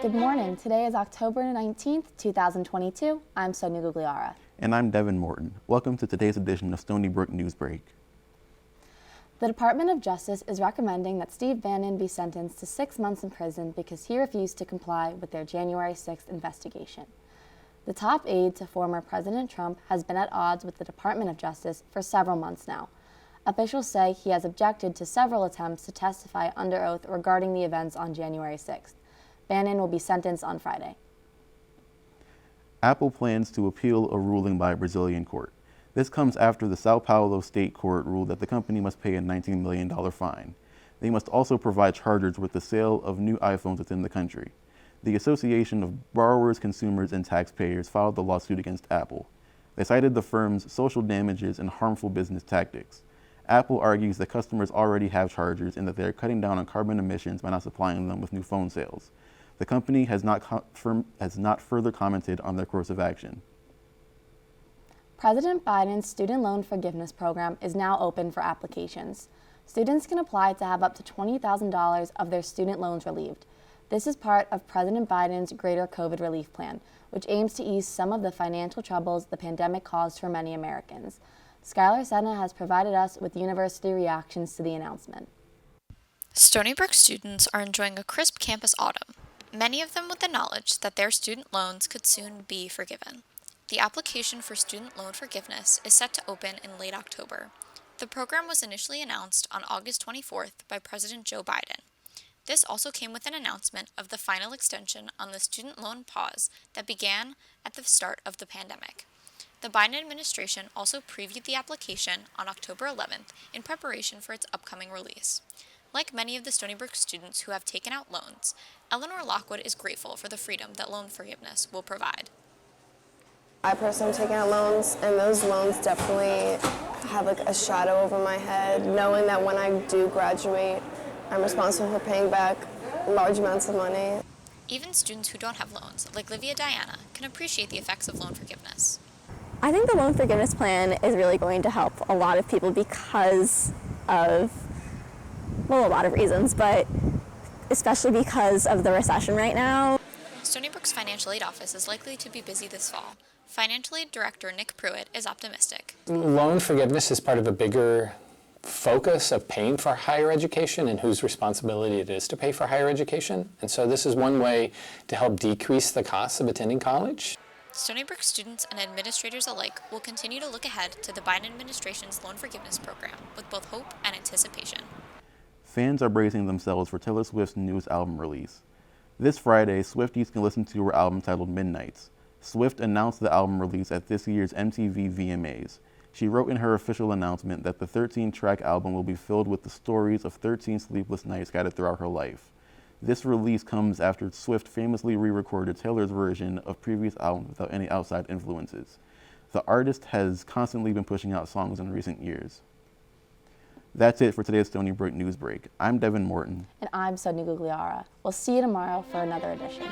Good morning. Today is October 19th, 2022. I'm Stony. And I'm Devin Morton. Welcome to today's edition of Stony Brook Newsbreak. The Department of Justice is recommending that Steve Bannon be sentenced to 6 months in prison because he refused to comply with their January 6th investigation. The top aide to former President Trump has been at odds with the Department of Justice for several months now. Officials say he has objected to several attempts to testify under oath regarding the events on January 6th. Bannon will be sentenced on Friday. Apple plans to appeal a ruling by a Brazilian court. This comes after the Sao Paulo State Court ruled that the company must pay a $19 million fine. They must also provide chargers with the sale of new iPhones within the country. The Association of Borrowers, Consumers, and Taxpayers filed the lawsuit against Apple. They cited the firm's social damages and harmful business tactics. Apple argues that customers already have chargers and that they are cutting down on carbon emissions by not supplying them with new phone sales. The company has not further commented on their course of action. President Biden's student loan forgiveness program is now open for applications. Students can apply to have up to $20,000 of their student loans relieved. This is part of President Biden's Greater COVID Relief Plan, which aims to ease some of the financial troubles the pandemic caused for many Americans. Skylar Senna has provided us with university reactions to the announcement. Stony Brook students are enjoying a crisp campus autumn, many of them with the knowledge that their student loans could soon be forgiven. The application for student loan forgiveness is set to open in late October. The program was initially announced on August 24th by President Joe Biden. This also came with an announcement of the final extension on the student loan pause that began at the start of the pandemic. The Biden administration also previewed the application on October 11th in preparation for its upcoming release. Like many of the Stony Brook students who have taken out loans, Eleanor Lockwood is grateful for the freedom that loan forgiveness will provide. I personally am taking out loans, and those loans definitely have like a shadow over my head, knowing that when I do graduate, I'm responsible for paying back large amounts of money. Even students who don't have loans, like Livia Diana, can appreciate the effects of loan forgiveness. I think the loan forgiveness plan is really going to help a lot of people because of, well, a lot of reasons, but especially because of the recession right now. Stony Brook's financial aid office is likely to be busy this fall. Financial aid director Nick Pruitt is optimistic. Loan forgiveness is part of a bigger focus of paying for higher education and whose responsibility it is to pay for higher education. And so this is one way to help decrease the costs of attending college. Stony Brook students and administrators alike will continue to look ahead to the Biden administration's loan forgiveness program with both hope and anticipation. Fans are bracing themselves for Taylor Swift's newest album release. This Friday, Swifties can listen to her album titled Midnights. Swift announced the album release at this year's MTV VMAs. She wrote in her official announcement that the 13-track album will be filled with the stories of 13 sleepless nights scattered throughout her life. This release comes after Swift famously re-recorded Taylor's version of previous albums without any outside influences. The artist has constantly been pushing out songs in recent years. That's it for today's Stony Brook Newsbreak. I'm Devin Morton. And I'm Stony. We'll see you tomorrow for another edition.